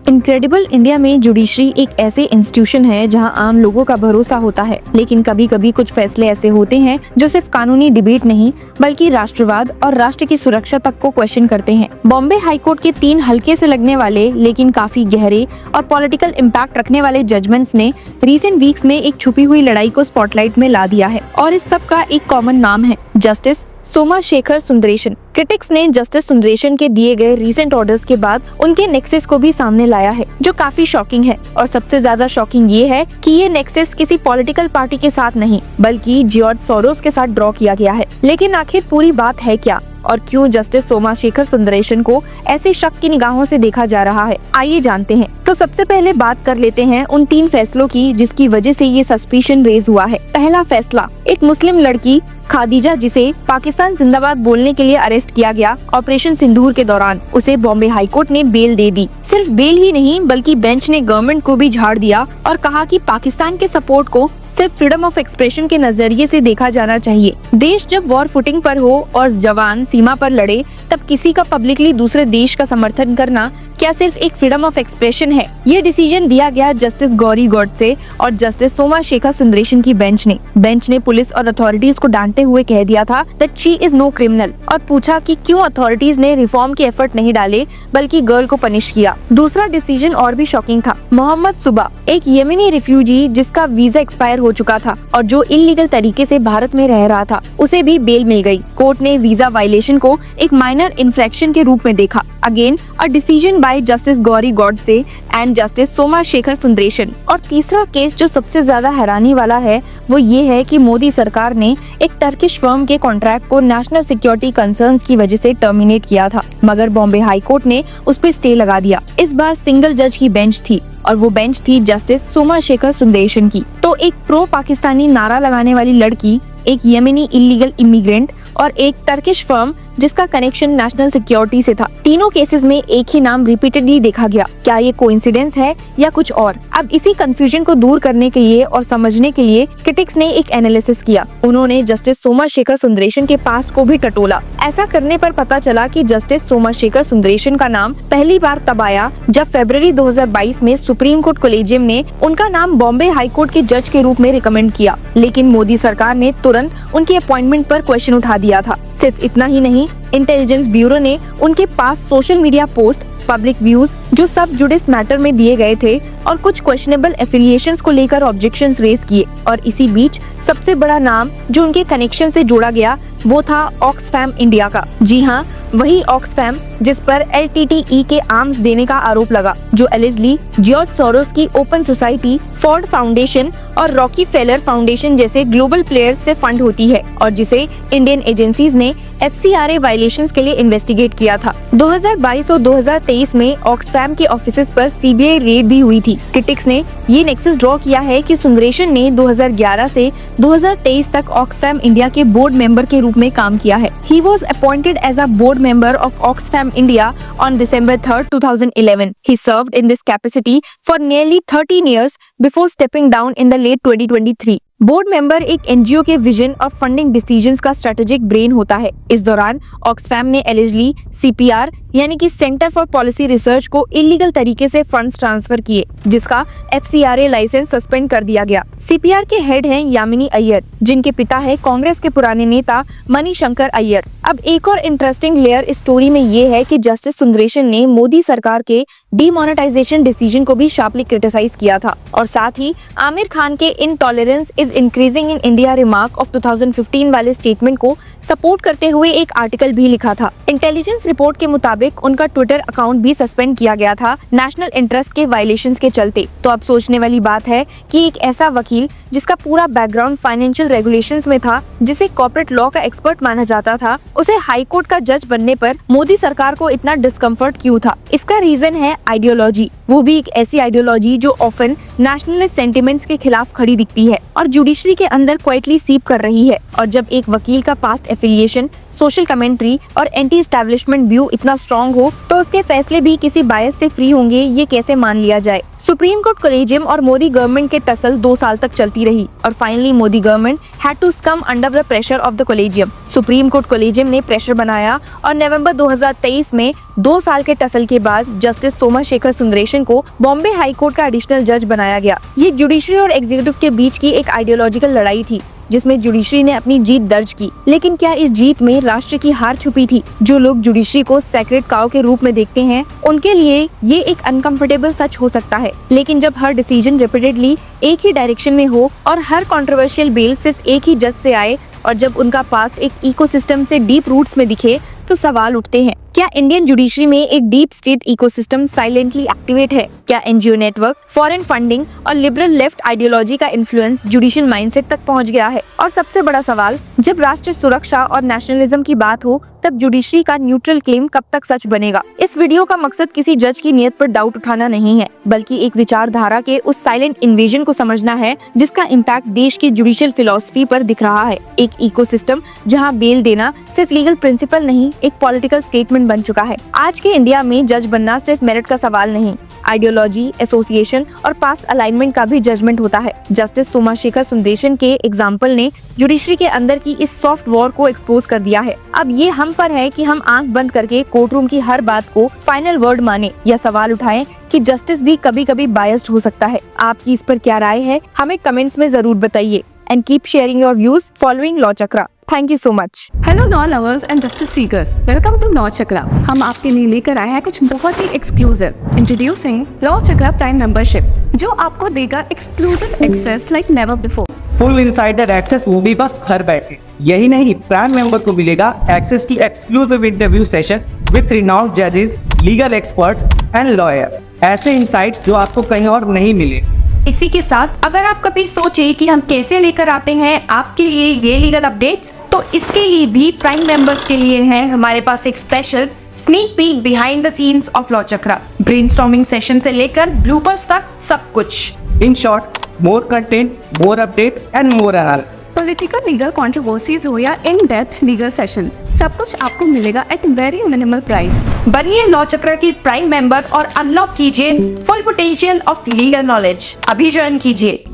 Incredible India में judiciary एक ऐसे इंस्टीट्यूशन है जहां आम लोगों का भरोसा होता है, लेकिन कभी कभी कुछ फैसले ऐसे होते हैं जो सिर्फ कानूनी डिबेट नहीं बल्कि राष्ट्रवाद और राष्ट्र की सुरक्षा तक को क्वेश्चन करते हैं। बॉम्बे हाईकोर्ट के 3 हल्के से लगने वाले लेकिन काफी गहरे और पॉलिटिकल इम्पैक्ट रखने वाले जजमेंट्स ने रीसेंट वीक्स में एक छुपी हुई लड़ाई को स्पॉटलाइट में ला दिया है और इस सब का एक कॉमन नाम है जस्टिस सोमाशेखर सुंदरेशन। क्रिटिक्स ने जस्टिस सुंदरेशन के दिए गए रीसेंट ऑर्डर्स के बाद उनके नेक्सस को भी सामने लाया है, जो काफी शॉकिंग है। और सबसे ज्यादा शॉकिंग ये है कि ये नेक्सस किसी पॉलिटिकल पार्टी के साथ नहीं बल्कि जॉर्ज सोरोस के साथ ड्रॉ किया गया है। लेकिन आखिर पूरी बात है क्या और क्यों जस्टिस सोमाशेखर सुंदरेशन को ऐसे शक की निगाहों से देखा जा रहा है, आइए जानते हैं। तो सबसे पहले बात कर लेते हैं उन 3 फैसलों की जिसकी वजह से ये सस्पिशन रेज हुआ है। पहला फैसला, एक मुस्लिम लड़की खादीजा जिसे पाकिस्तान जिंदाबाद बोलने के लिए अरेस्ट किया गया ऑपरेशन सिंदूर के दौरान, उसे बॉम्बे हाईकोर्ट ने बेल दे दी। सिर्फ बेल ही नहीं बल्कि बेंच ने गवर्नमेंट को भी झाड़ दिया और कहा कि पाकिस्तान के सपोर्ट को सिर्फ फ्रीडम ऑफ एक्सप्रेशन के नजरिए से देखा जाना चाहिए। देश जब वॉर फुटिंग पर हो और जवान सीमा पर लड़े तब किसी का पब्लिकली दूसरे देश का समर्थन करना क्या सिर्फ एक फ्रीडम ऑफ एक्सप्रेशन है? ये डिसीजन दिया गया जस्टिस गौरी गोडसे और जस्टिस सोमाशेखर सुंदरेशन की बेंच ने पुलिस और अथॉरिटीज को डांटते हुए कह दिया था that she is no criminal और पूछा कि क्यों अथॉरिटीज ने रिफॉर्म के एफर्ट नहीं डाले बल्कि गर्ल को पनिश किया। दूसरा डिसीजन और भी शॉकिंग था। मोहम्मद सुबा, एक येमेनी रिफ्यूजी जिसका वीजा एक्सपायर हो चुका था और जो इलीगल तरीके से भारत में रह रहा था, उसे भी बेल मिल गई। कोर्ट ने वीजा वायलेशन को एक माइनर इन्फ्रैक्शन के रूप में देखा। Again a decision by justice Gauri Godse and justice Somashekar Sundaresan. और तीसरा केस जो सबसे ज्यादा हैरानी वाला है वो ये है कि मोदी सरकार ने एक टर्किश फर्म के कॉन्ट्रैक्ट को नेशनल सिक्योरिटी कंसर्न्स की वजह से टर्मिनेट किया था, मगर बॉम्बे हाईकोर्ट ने उस पर स्टे लगा दिया। इस बार सिंगल जज की बेंच थी और वो बेंच थी जस्टिस सोमाशेखर सुंदरेशन की। तो एक प्रो पाकिस्तानी नारा लगाने वाली लड़की, एक येमेनी इलीगल इमिग्रेंट और एक टर्किश फर्म जिसका कनेक्शन नेशनल सिक्योरिटी से था, तीनों केसेस में एक ही नाम रिपीटेडली देखा गया। क्या ये कोइंसिडेंस है या कुछ और? अब इसी कंफ्यूजन को दूर करने के लिए और समझने के लिए क्रिटिक्स ने एक एनालिसिस किया। उन्होंने जस्टिस सोमाशेखर सुंदरेशन के पास को भी टटोला। ऐसा करने पर पता चला कि जस्टिस सोमाशेखर सुंदरेशन का नाम पहली बार तब आया जब फरवरी 2022 में सुप्रीम कोर्ट कोलेजियम ने उनका नाम बॉम्बे हाईकोर्ट के जज के रूप में रिकमेंड किया, लेकिन मोदी सरकार ने तुरंत उनकी अपॉइंटमेंट पर क्वेश्चन उठा दिया था। सिर्फ इतना ही नहीं, इंटेलिजेंस ब्यूरो ने उनके पास social media post, public views जो सब जुडिस मैटर में दिए गए थे और कुछ क्वेश्चनेबल एफिलिएशंस को लेकर ऑब्जेक्शंस रेज किए। और इसी बीच सबसे बड़ा नाम जो उनके कनेक्शन से जोड़ा गया वो था ऑक्सफैम इंडिया का। जी हाँ, वही ऑक्सफैम जिस पर LTTE के आर्म्स देने का आरोप लगा, जो एलिजली जॉर्ज सोरोस की ओपन सोसाइटी, फोर्ड फाउंडेशन और रॉकी फेलर फाउंडेशन जैसे ग्लोबल प्लेयर्स से फंड होती है और जिसे इंडियन एजेंसीज ने FCRA वायलेशंस के लिए इन्वेस्टिगेट किया था। 2022 और 2023 में ऑक्सफैम के ऑफिसेज पर CBI रेड भी हुई थी। क्रिटिक्स ने ये नेक्सस ड्रॉ किया है कि सुंदरेशन ने 2011 से 2023 तक ऑक्सफैम इंडिया के बोर्ड मेंबर के रूप में काम किया है। He was appointed as a board member of Oxfam India on December 3rd, 2011. He served in this capacity for nearly 13 years before stepping down in the late 2023. Board member एक NGO के vision और funding decisions का strategic brain होता है। इस दौरान Oxfam ने allegedly CPR यानी कि सेंटर फॉर पॉलिसी रिसर्च को इलीगल तरीके से फंड्स ट्रांसफर किए, जिसका FCRA लाइसेंस सस्पेंड कर दिया गया। CPR के हेड हैं यामिनी अय्यर, जिनके पिता है कांग्रेस के पुराने नेता मणिशंकर अय्यर। अब एक और इंटरेस्टिंग लेयर इस स्टोरी में ये है कि जस्टिस सुंदरेशन ने मोदी सरकार के डीमोनेटाइजेशन डिसीजन को भी शार्पली क्रिटिसाइज किया था और साथ ही आमिर खान के intolerance is increasing in India remark of 2015 वाले स्टेटमेंट को सपोर्ट करते हुए एक आर्टिकल भी लिखा था। इंटेलिजेंस रिपोर्ट के मुताबिक उनका ट्विटर अकाउंट भी सस्पेंड किया गया था नेशनल इंटरेस्ट के वायलेशंस के चलते। तो अब सोचने वाली बात है कि एक ऐसा वकील जिसका पूरा बैकग्राउंड फाइनेंशियल रेगुलेशंस में था, जिसे कॉर्पोरेट लॉ का एक्सपर्ट माना जाता था, उसे हाई कोर्ट का जज बनने पर मोदी सरकार को इतना डिस्कम्फर्ट क्यों था? इसका रीजन है आइडियोलॉजी, वो भी एक ऐसी आइडियोलॉजी जो ऑफन नेशनलिस्ट सेंटिमेंट्स के खिलाफ खड़ी दिखती है और जुडिशरी के अंदर क्वाइटली सीप कर रही है। और जब एक वकील का पास्ट एफिलिएशन सोशल कमेंट्री और एंटी एस्टैब्लिशमेंट व्यू इतना स्ट्रॉन्ग हो तो उसके फैसले भी किसी बायस से फ्री होंगे, ये कैसे मान लिया जाए। सुप्रीम कोर्ट कोलेजियम और मोदी गवर्नमेंट के टसल 2 साल तक चलती रही और finally Modi government had to succumb under the pressure of the collegium. Supreme court collegium ने प्रेशर बनाया और नवंबर 2023 में 2 साल के टसल के बाद जस्टिस सोमाशेखर सुंदरेशन को बॉम्बे हाई कोर्ट का एडिशनल जज बनाया गया। ये जुडिशरी और एग्जीक्यूटिव के बीच की एक आइडियोलॉजिकल लड़ाई थी जिसमें जुडिशरी ने अपनी जीत दर्ज की, लेकिन क्या इस जीत में राष्ट्र की हार छुपी थी? जो लोग जुडिशरी को सेक्रेट काउ के रूप में देखते हैं उनके लिए ये एक अनकंफर्टेबल सच हो सकता है, लेकिन जब हर डिसीजन रिपीटेडली एक ही डायरेक्शन में हो और हर कंट्रोवर्शियल बिल सिर्फ एक ही जज से आए और जब उनका पास्ट एक इकोसिस्टम से डीप रूट्स में दिखे तो सवाल उठते हैं, क्या इंडियन जुडिशरी में एक deep state ecosystem silently activate है? क्या एनजीओ नेटवर्क, फॉरेन फंडिंग और लिबरल लेफ्ट आइडियोलॉजी का इन्फ्लुएंस जुडिशियल माइंडसेट तक पहुंच गया है? और सबसे बड़ा सवाल, जब राष्ट्रीय सुरक्षा और नेशनलिज्म की बात हो तब जुडिशरी का न्यूट्रल क्लेम कब तक सच बनेगा? इस वीडियो का मकसद किसी जज की नीयत पर डाउट उठाना नहीं है, बल्कि एक विचारधारा के उस साइलेंट इन्वेजन को समझना है जिसका इम्पैक्ट देश की जुडिशियल फिलॉसफी पर दिख रहा है। एक इकोसिस्टम जहां बेल देना सिर्फ लीगल प्रिंसिपल नहीं, एक पॉलिटिकल स्टेटमेंट बन चुका है। आज के इंडिया में जज बनना सिर्फ मेरिट का सवाल नहीं, आइडियोलॉजी, एसोसिएशन और पास्ट अलाइनमेंट का भी जजमेंट होता है। जस्टिस सोमाशेखर सुंदरेशन के एग्जाम्पल ने जुडिशरी के अंदर की इस सॉफ्ट वॉर को एक्सपोज कर दिया है। अब ये हम पर है कि हम आंख बंद करके कोर्ट रूम की हर बात को फाइनल वर्ड माने या सवाल उठाएं कि जस्टिस भी कभी कभी बायस्ड हो सकता है। आपकी इस पर क्या राय है, हमें कमेंट्स में जरूर बताइए। And keep sharing your views following law Chakra. Thank you so much. Hello law lovers and justice seekers, welcome to law Chakra. हम आपके लिए लेकर आए हैं कुछ बहुत ही exclusive. Introducing law Chakra prime membership, जो आपको देगा exclusive access like never before. Full insider access, वो भी बस घर बैठे। यही नहीं, प्राइम मेंबर को मिलेगा access to exclusive interview session with renowned जजेस, लीगल एक्सपर्ट्स एंड लॉयर्स। ऐसे इनसाइट्स जो आपको कहीं और नहीं मिले। इसी के साथ अगर आप कभी सोचे कि हम कैसे लेकर आते हैं आपके लिए ये लीगल अपडेट्स, तो इसके लिए भी प्राइम मेंबर्स के लिए है हमारे पास एक special sneak peek behind the scenes of law chakra. Brainstorming session से लेकर ब्लूपर्स तक सब कुछ। In short, more content, more update and more analysis. Political legal controversies हो या इन डेप्थ लीगल सेशंस, सब कुछ आपको मिलेगा एट वेरी मिनिमल प्राइस। बनिए लॉ चक्र की प्राइम मेंबर और अनलॉक कीजिए full potential of legal knowledge. अभी ज्वाइन कीजिए